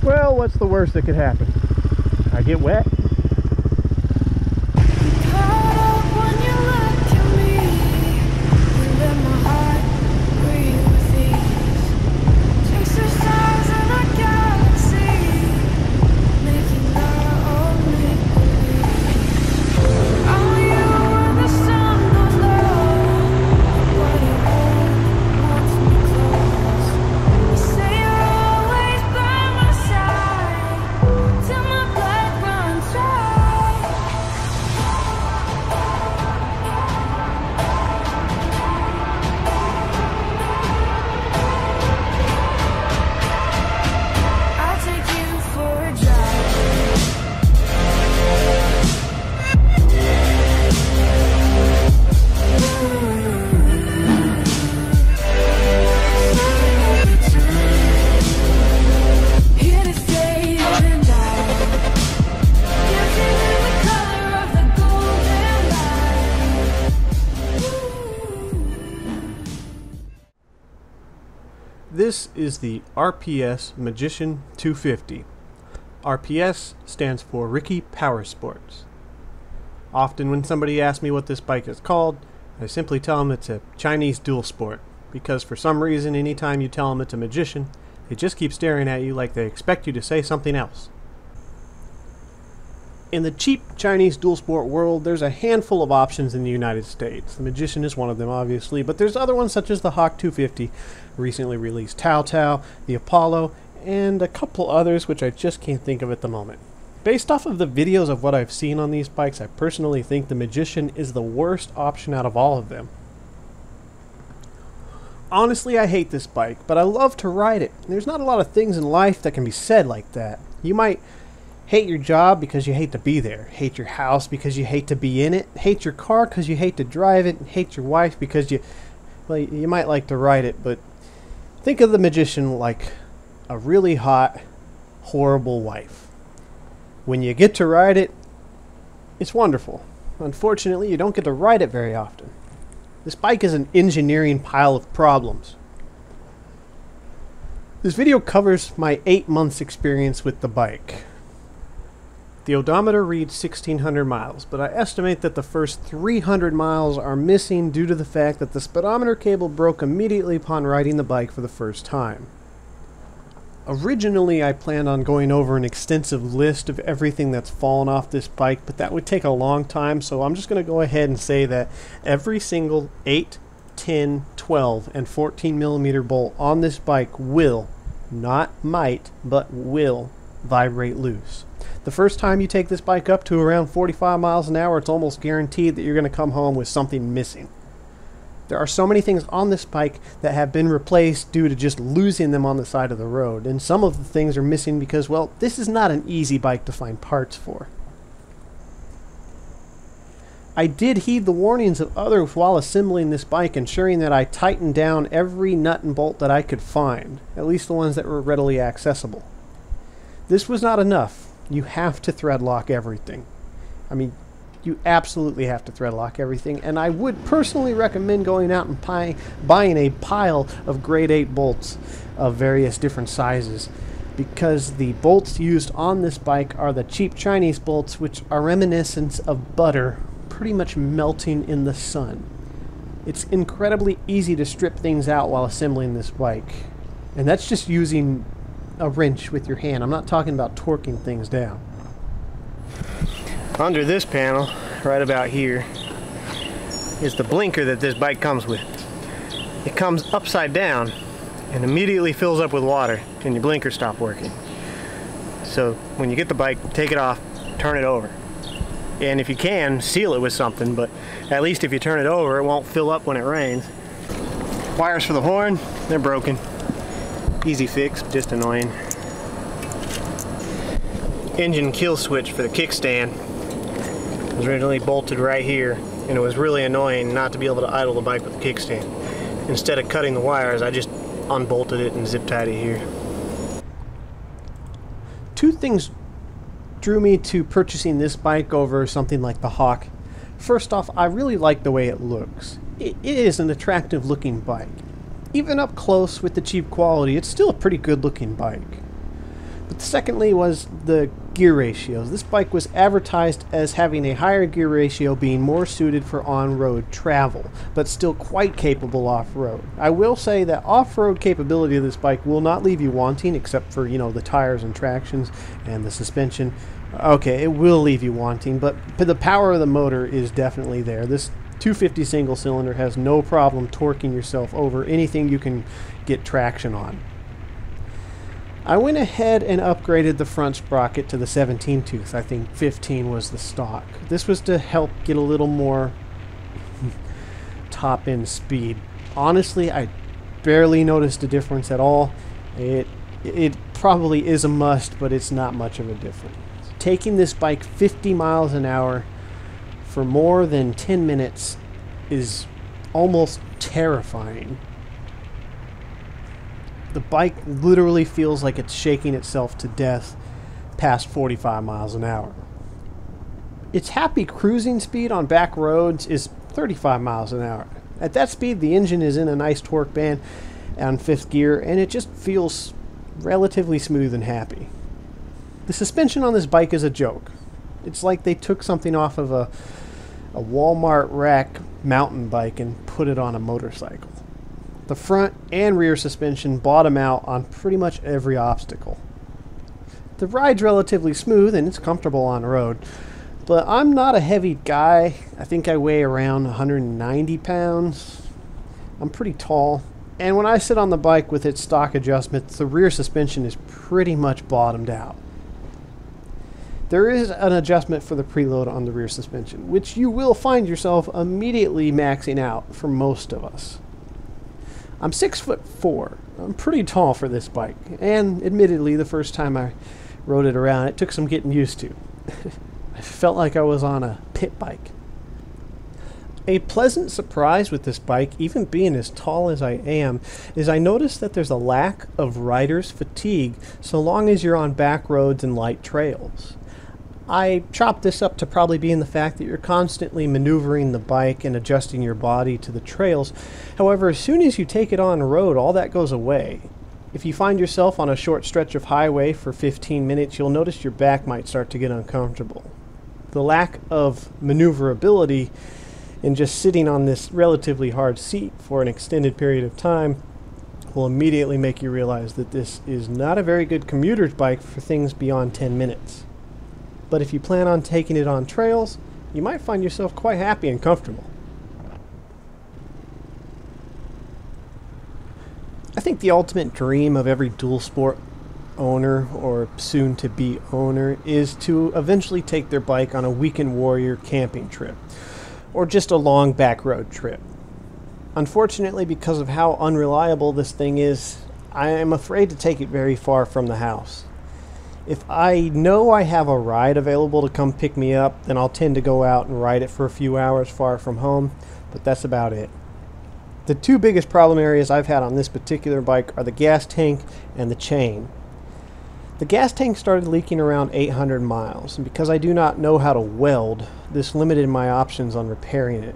Well, what's the worst that could happen? I get wet. This is the RPS Magician 250. RPS stands for Ricky Power Sports. Often when somebody asks me what this bike is called, I simply tell them it's a Chinese dual sport, because for some reason anytime you tell them it's a magician, they just keep staring at you like they expect you to say something else. In the cheap Chinese dual sport world, there's a handful of options in the United States. The Magician is one of them, obviously, but there's other ones such as the Hawk 250, recently released Tao Tao, the Apollo, and a couple others which I just can't think of at the moment. Based off of the videos of what I've seen on these bikes, I personally think the Magician is the worst option out of all of them. Honestly, I hate this bike, but I love to ride it. There's not a lot of things in life that can be said like that. You might hate your job because you hate to be there, hate your house because you hate to be in it, hate your car because you hate to drive it, and hate your wife because you might like to ride it, but think of the Magician like a really hot, horrible wife. When you get to ride it, it's wonderful. Unfortunately, you don't get to ride it very often. This bike is an engineering pile of problems. This video covers my 8 months experience with the bike. The odometer reads 1,600 miles, but I estimate that the first 300 miles are missing due to the fact that the speedometer cable broke immediately upon riding the bike for the first time. Originally, I planned on going over an extensive list of everything that's fallen off this bike, but that would take a long time, so I'm just going to go ahead and say that every single 8, 10, 12, and 14 millimeter bolt on this bike will, not might, but will, vibrate loose. The first time you take this bike up to around 45 miles an hour, it's almost guaranteed that you're going to come home with something missing. There are so many things on this bike that have been replaced due to just losing them on the side of the road, and some of the things are missing because, well, this is not an easy bike to find parts for. I did heed the warnings of others while assembling this bike, ensuring that I tightened down every nut and bolt that I could find, at least the ones that were readily accessible. This was not enough. You have to thread lock everything. I mean, you absolutely have to thread lock everything, and I would personally recommend going out and buying a pile of grade 8 bolts of various different sizes, because the bolts used on this bike are the cheap Chinese bolts, which are reminiscent of butter pretty much melting in the sun. It's incredibly easy to strip things out while assembling this bike, and that's just using a wrench with your hand. I'm not talking about torquing things down. Under this panel, right about here, is the blinker that this bike comes with. It comes upside down and immediately fills up with water and your blinker stops working. So when you get the bike, take it off, turn it over. And if you can, seal it with something, but at least if you turn it over, it won't fill up when it rains. Wires for the horn, they're broken. Easy fix, just annoying. Engine kill switch for the kickstand was originally bolted right here, and it was really annoying not to be able to idle the bike with the kickstand. Instead of cutting the wires, I just unbolted it and zip tied it here. Two things drew me to purchasing this bike over something like the Hawk. First off, I really like the way it looks. It is an attractive looking bike. Even up close with the cheap quality, it's still a pretty good looking bike. But secondly was the gear ratios. This bike was advertised as having a higher gear ratio, being more suited for on-road travel, but still quite capable off-road. I will say that off-road capability of this bike will not leave you wanting, except for, you know, the tires and tractions and the suspension. Okay, it will leave you wanting, but the power of the motor is definitely there. This 250 single cylinder has no problem torquing yourself over anything you can get traction on. I went ahead and upgraded the front sprocket to the 17 tooth. I think 15 was the stock. This was to help get a little more top end speed. Honestly, I barely noticed a difference at all. It probably is a must, but it's not much of a difference. Taking this bike 50 miles an hour for more than 10 minutes is almost terrifying. The bike literally feels like it's shaking itself to death past 45 miles an hour. Its happy cruising speed on back roads is 35 miles an hour. At that speed, the engine is in a nice torque band on 5th gear, and it just feels relatively smooth and happy. The suspension on this bike is a joke. It's like they took something off of a Walmart rack mountain bike and put it on a motorcycle. The front and rear suspension bottom out on pretty much every obstacle. The ride's relatively smooth and it's comfortable on the road, but I'm not a heavy guy. I think I weigh around 190 pounds. I'm pretty tall, and when I sit on the bike with its stock adjustments, the rear suspension is pretty much bottomed out. There is an adjustment for the preload on the rear suspension, which you will find yourself immediately maxing out for most of us. I'm 6'4". I'm pretty tall for this bike, and admittedly, the first time I rode it around, it took some getting used to. I felt like I was on a pit bike. A pleasant surprise with this bike, even being as tall as I am, is I noticed that there's a lack of rider's fatigue so long as you're on back roads and light trails. I chopped this up to probably being the fact that you're constantly maneuvering the bike and adjusting your body to the trails. However, as soon as you take it on the road, all that goes away. If you find yourself on a short stretch of highway for 15 minutes, you'll notice your back might start to get uncomfortable. The lack of maneuverability and just sitting on this relatively hard seat for an extended period of time will immediately make you realize that this is not a very good commuter's bike for things beyond 10 minutes. But if you plan on taking it on trails, you might find yourself quite happy and comfortable. I think the ultimate dream of every dual sport owner or soon-to-be owner is to eventually take their bike on a weekend warrior camping trip, or just a long back road trip. Unfortunately, because of how unreliable this thing is, I am afraid to take it very far from the house. If I know I have a ride available to come pick me up, then I'll tend to go out and ride it for a few hours far from home, but that's about it. The two biggest problem areas I've had on this particular bike are the gas tank and the chain. The gas tank started leaking around 800 miles, and because I do not know how to weld, this limited my options on repairing it.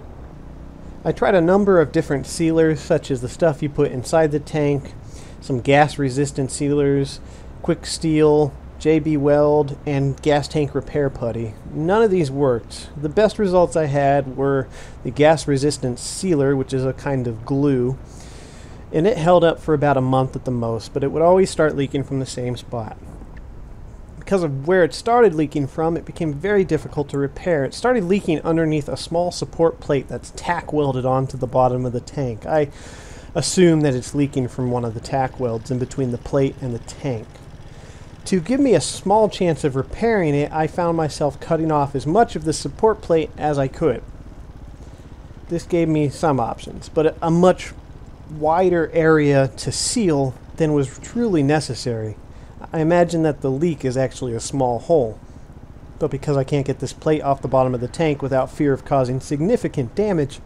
I tried a number of different sealers, such as the stuff you put inside the tank, some gas-resistant sealers, quick steel, JB Weld, and gas tank repair putty. None of these worked. The best results I had were the gas-resistant sealer, which is a kind of glue, and it held up for about a month at the most, but it would always start leaking from the same spot. Because of where it started leaking from, it became very difficult to repair. It started leaking underneath a small support plate that's tack welded onto the bottom of the tank. I assume that it's leaking from one of the tack welds in between the plate and the tank. To give me a small chance of repairing it, I found myself cutting off as much of the support plate as I could. This gave me some options, but a much wider area to seal than was truly necessary. I imagine that the leak is actually a small hole, but because I can't get this plate off the bottom of the tank without fear of causing significant damage,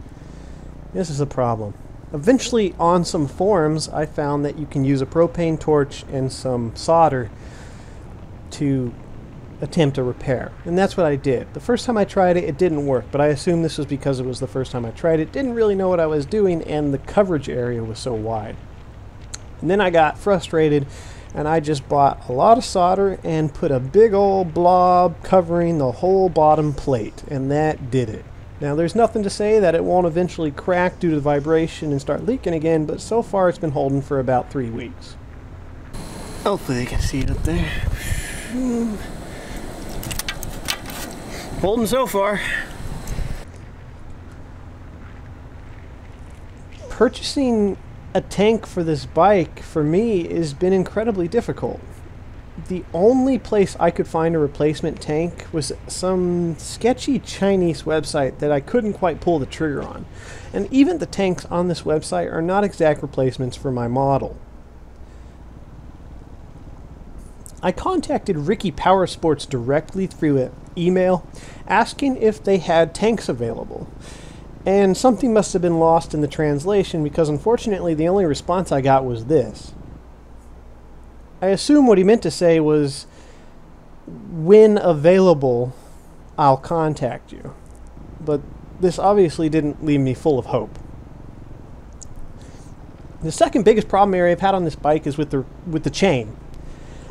this is a problem. Eventually, on some forums, I found that you can use a propane torch and some solder to attempt a repair, and that's what I did. The first time I tried it, it didn't work, but I assume this was because it was the first time I tried it. Didn't really know what I was doing, and the coverage area was so wide. And then I got frustrated and I just bought a lot of solder and put a big old blob covering the whole bottom plate, and that did it. Now there's nothing to say that it won't eventually crack due to the vibration and start leaking again, but so far it's been holding for about 3 weeks. Hopefully they can see it up there. Holding so far. Purchasing a tank for this bike, for me, has been incredibly difficult. The only place I could find a replacement tank was some sketchy Chinese website that I couldn't quite pull the trigger on. And even the tanks on this website are not exact replacements for my model. I contacted Ricky Powersports directly through email, asking if they had tanks available. And something must have been lost in the translation, because unfortunately the only response I got was this. I assume what he meant to say was, when available, I'll contact you. But this obviously didn't leave me full of hope. The second biggest problem area I've had on this bike is with the chain.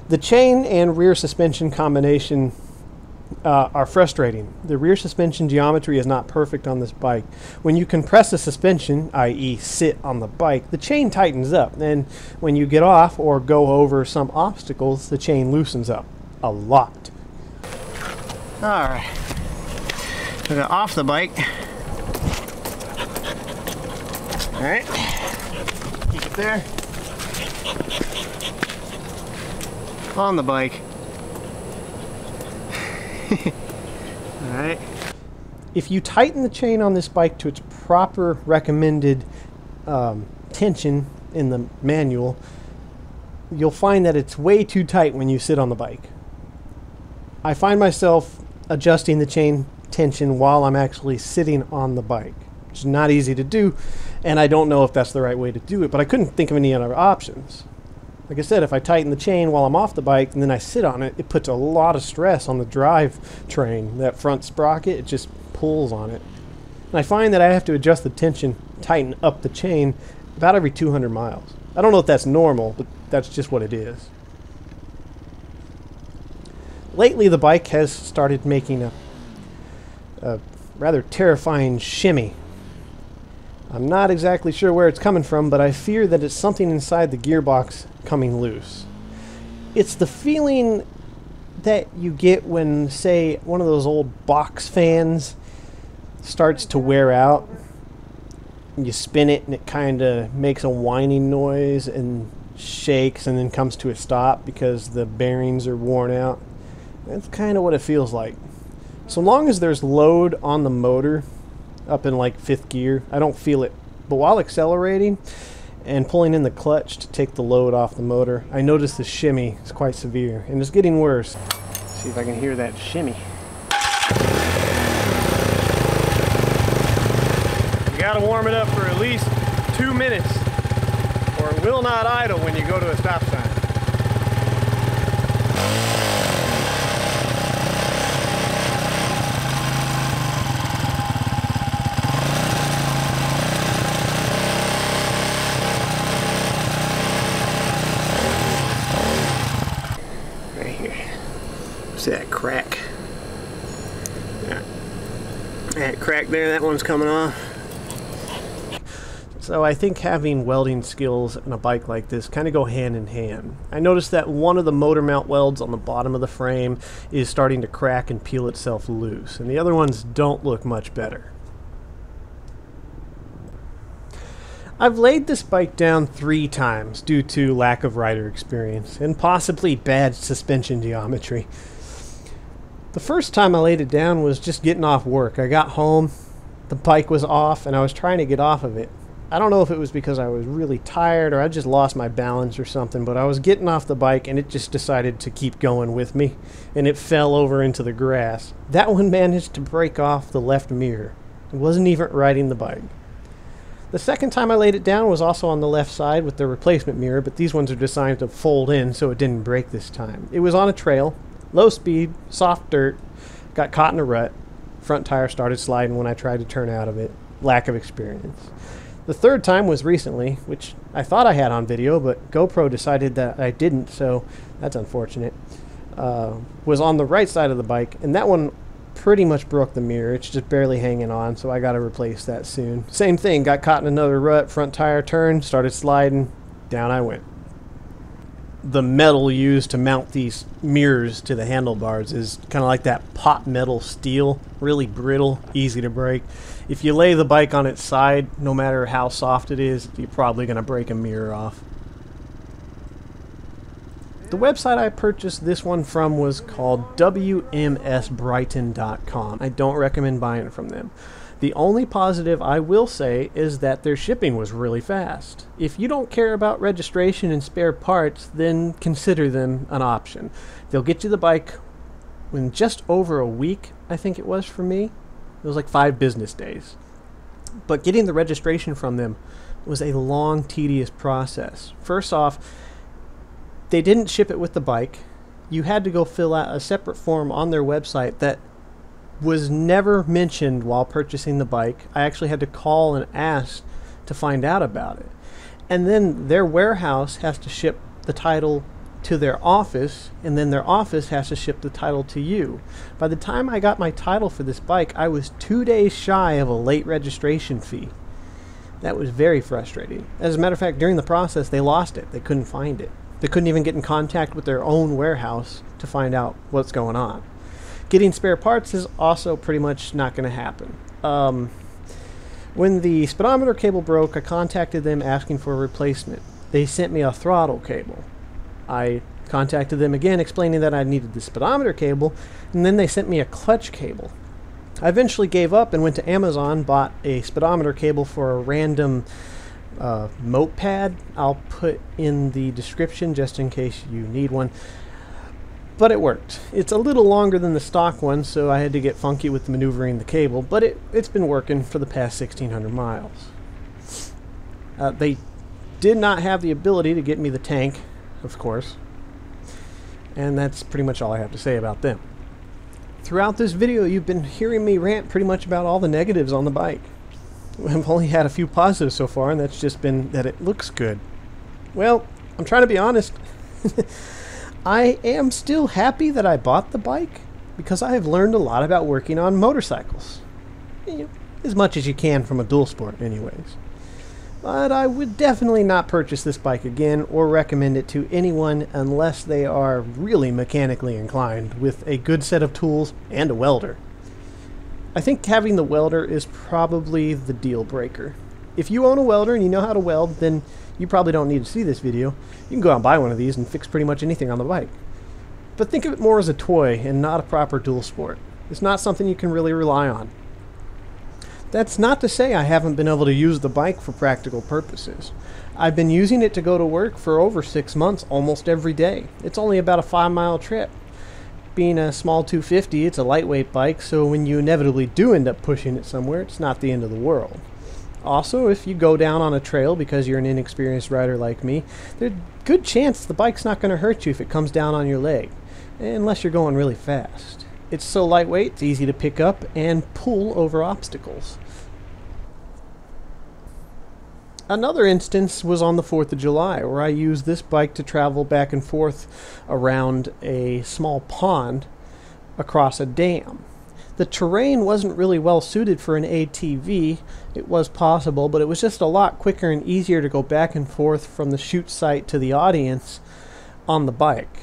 The chain and rear suspension combination are frustrating. The rear suspension geometry is not perfect on this bike. When you compress the suspension, i.e. sit on the bike, the chain tightens up. Then when you get off or go over some obstacles, the chain loosens up a lot. Alright, we got off the bike. Alright, keep it there. On the bike. Alright. If you tighten the chain on this bike to its proper recommended tension in the manual, you'll find that it's way too tight when you sit on the bike. I find myself adjusting the chain tension while I'm actually sitting on the bike, which is not easy to do, and I don't know if that's the right way to do it, but I couldn't think of any other options. Like I said, if I tighten the chain while I'm off the bike and then I sit on it, it puts a lot of stress on the drive train. That front sprocket, it just pulls on it. And I find that I have to adjust the tension, tighten up the chain about every 200 miles. I don't know if that's normal, but that's just what it is. Lately, the bike has started making a rather terrifying shimmy. I'm not exactly sure where it's coming from, but I fear that it's something inside the gearbox coming loose. It's the feeling that you get when, say, one of those old box fans starts to wear out. You spin it and it kind of makes a whining noise and shakes and then comes to a stop because the bearings are worn out. That's kind of what it feels like. So long as there's load on the motor, up in like 5th gear, I don't feel it. But while accelerating and pulling in the clutch to take the load off the motor, I notice the shimmy is quite severe, and it's getting worse. Let's see if I can hear that shimmy. You gotta warm it up for at least 2 minutes, or it will not idle when you go to a stop sign. See that crack? That crack there, that one's coming off. So I think having welding skills on a bike like this kind of go hand in hand. I noticed that one of the motor mount welds on the bottom of the frame is starting to crack and peel itself loose, and the other ones don't look much better. I've laid this bike down 3 times due to lack of rider experience and possibly bad suspension geometry. The first time I laid it down was just getting off work. I got home, the bike was off, and I was trying to get off of it. I don't know if it was because I was really tired or I just lost my balance or something, but I was getting off the bike and it just decided to keep going with me, and it fell over into the grass. That one managed to break off the left mirror. It wasn't even riding the bike. The second time I laid it down was also on the left side with the replacement mirror, but these ones are designed to fold in so it didn't break this time. It was on a trail, low speed, soft dirt, got caught in a rut. Front tire started sliding when I tried to turn out of it. Lack of experience. The third time was recently, which I thought I had on video, but GoPro decided that I didn't, so that's unfortunate. Was on the right side of the bike, and that one pretty much broke the mirror. It's just barely hanging on, so I got to replace that soon. Same thing, got caught in another rut, front tire turned, started sliding, down I went. The metal used to mount these mirrors to the handlebars is kind of like that pot metal steel, really brittle, easy to break. If you lay the bike on its side, no matter how soft it is, you're probably going to break a mirror off. The website I purchased this one from was called WMSBrighton.com. I don't recommend buying it from them. The only positive I will say is that their shipping was really fast. If you don't care about registration and spare parts, then consider them an option. They'll get you the bike in just over a week, I think it was for me. It was like 5 business days. But getting the registration from them was a long, tedious process. First off, they didn't ship it with the bike. You had to go fill out a separate form on their website that was never mentioned while purchasing the bike. I actually had to call and ask to find out about it. And then their warehouse has to ship the title to their office, and then their office has to ship the title to you. By the time I got my title for this bike, I was 2 days shy of a late registration fee. That was very frustrating. As a matter of fact, during the process, they lost it. They couldn't find it. They couldn't even get in contact with their own warehouse to find out what's going on. Getting spare parts is also pretty much not going to happen. When the speedometer cable broke, I contacted them asking for a replacement. They sent me a throttle cable. I contacted them again explaining that I needed the speedometer cable, and then they sent me a clutch cable. I eventually gave up and went to Amazon, bought a speedometer cable for a random moat pad. I'll put in the description just in case you need one. But it worked. It's a little longer than the stock one, so I had to get funky with maneuvering the cable, but it's been working for the past 1,600 miles. They did not have the ability to get me the tank, of course, and that's pretty much all I have to say about them. Throughout this video, you've been hearing me rant pretty much about all the negatives on the bike. I've only had a few positives so far, and that's just been that it looks good. Well, I'm trying to be honest. I am still happy that I bought the bike because I have learned a lot about working on motorcycles. As much as you can from a dual sport anyways. But I would definitely not purchase this bike again or recommend it to anyone unless they are really mechanically inclined with a good set of tools and a welder. I think having the welder is probably the deal breaker. If you own a welder and you know how to weld, then you probably don't need to see this video. You can go out and buy one of these and fix pretty much anything on the bike. But think of it more as a toy and not a proper dual sport. It's not something you can really rely on. That's not to say I haven't been able to use the bike for practical purposes. I've been using it to go to work for over 6 months almost every day. It's only about a 5-mile trip. Being a small 250, it's a lightweight bike, so when you inevitably do end up pushing it somewhere, it's not the end of the world. Also, if you go down on a trail because you're an inexperienced rider like me, there's a good chance the bike's not going to hurt you if it comes down on your leg, unless you're going really fast. It's so lightweight, it's easy to pick up and pull over obstacles. Another instance was on the 4th of July, where I used this bike to travel back and forth around a small pond across a dam. The terrain wasn't really well suited for an ATV. It was possible, but it was just a lot quicker and easier to go back and forth from the shoot site to the audience on the bike.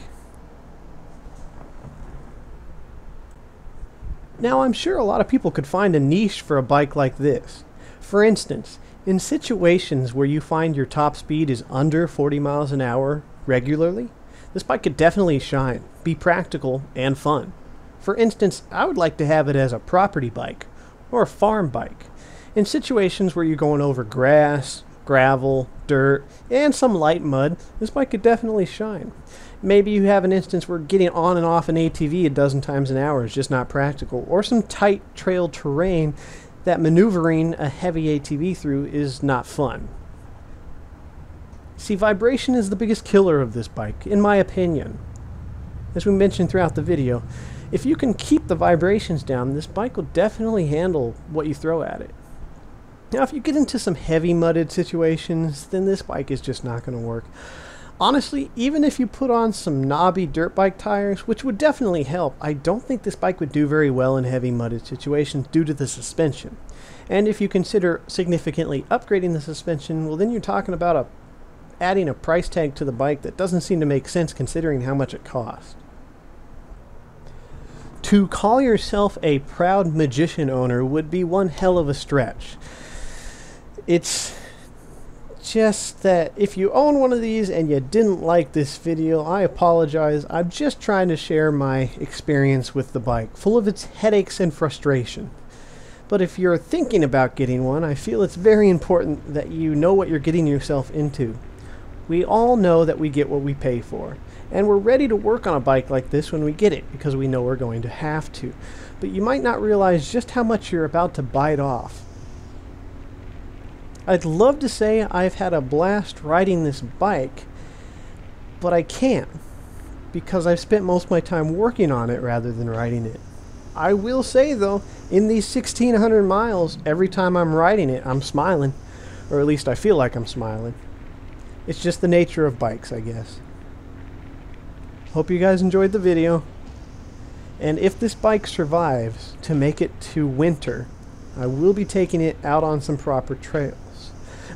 Now, I'm sure a lot of people could find a niche for a bike like this. For instance, in situations where you find your top speed is under 40 miles an hour regularly, this bike could definitely shine, be practical, and fun. For instance, I would like to have it as a property bike or a farm bike. In situations where you're going over grass, gravel, dirt, and some light mud, this bike could definitely shine. Maybe you have an instance where getting on and off an ATV a dozen times an hour is just not practical, or some tight trail terrain that maneuvering a heavy ATV through is not fun. See, vibration is the biggest killer of this bike, in my opinion. As we mentioned throughout the video, if you can keep the vibrations down, this bike will definitely handle what you throw at it. Now, if you get into some heavy mudded situations, then this bike is just not going to work. Honestly, even if you put on some knobby dirt bike tires, which would definitely help, I don't think this bike would do very well in heavy mudded situations due to the suspension. And if you consider significantly upgrading the suspension, well, then you're talking about adding a price tag to the bike that doesn't seem to make sense considering how much it costs. To call yourself a proud magician owner would be one hell of a stretch. It's just that if you own one of these and you didn't like this video, I apologize. I'm just trying to share my experience with the bike, full of its headaches and frustration. But if you're thinking about getting one, I feel it's very important that you know what you're getting yourself into. We all know that we get what we pay for, and we're ready to work on a bike like this when we get it, because we know we're going to have to. But you might not realize just how much you're about to bite off. I'd love to say I've had a blast riding this bike, but I can't, because I've spent most of my time working on it rather than riding it. I will say though, in these 1,600 miles, every time I'm riding it, I'm smiling, or at least I feel like I'm smiling. It's just the nature of bikes, I guess. Hope you guys enjoyed the video, and if this bike survives to make it to winter, I will be taking it out on some proper trails.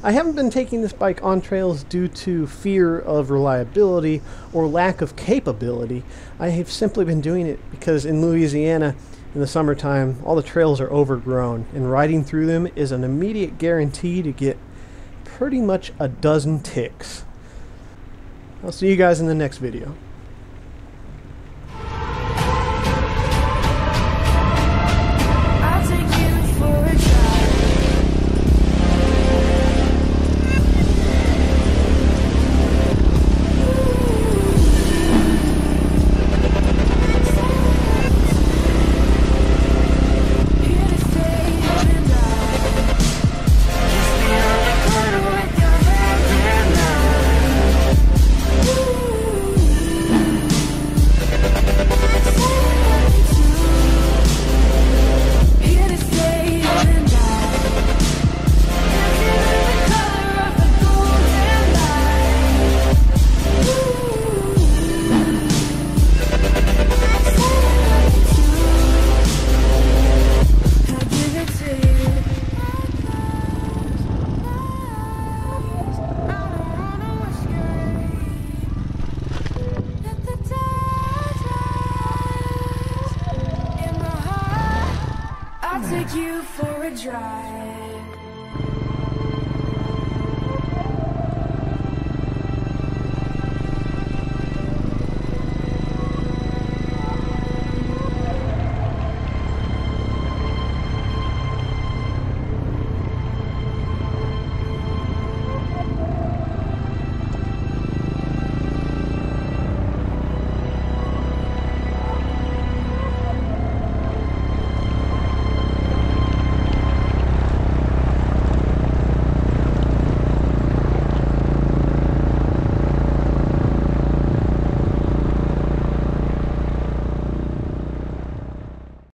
I haven't been taking this bike on trails due to fear of reliability or lack of capability. I have simply been doing it because in Louisiana, in the summertime, all the trails are overgrown, and riding through them is an immediate guarantee to get pretty much a dozen ticks. I'll see you guys in the next video. Take you for a drive.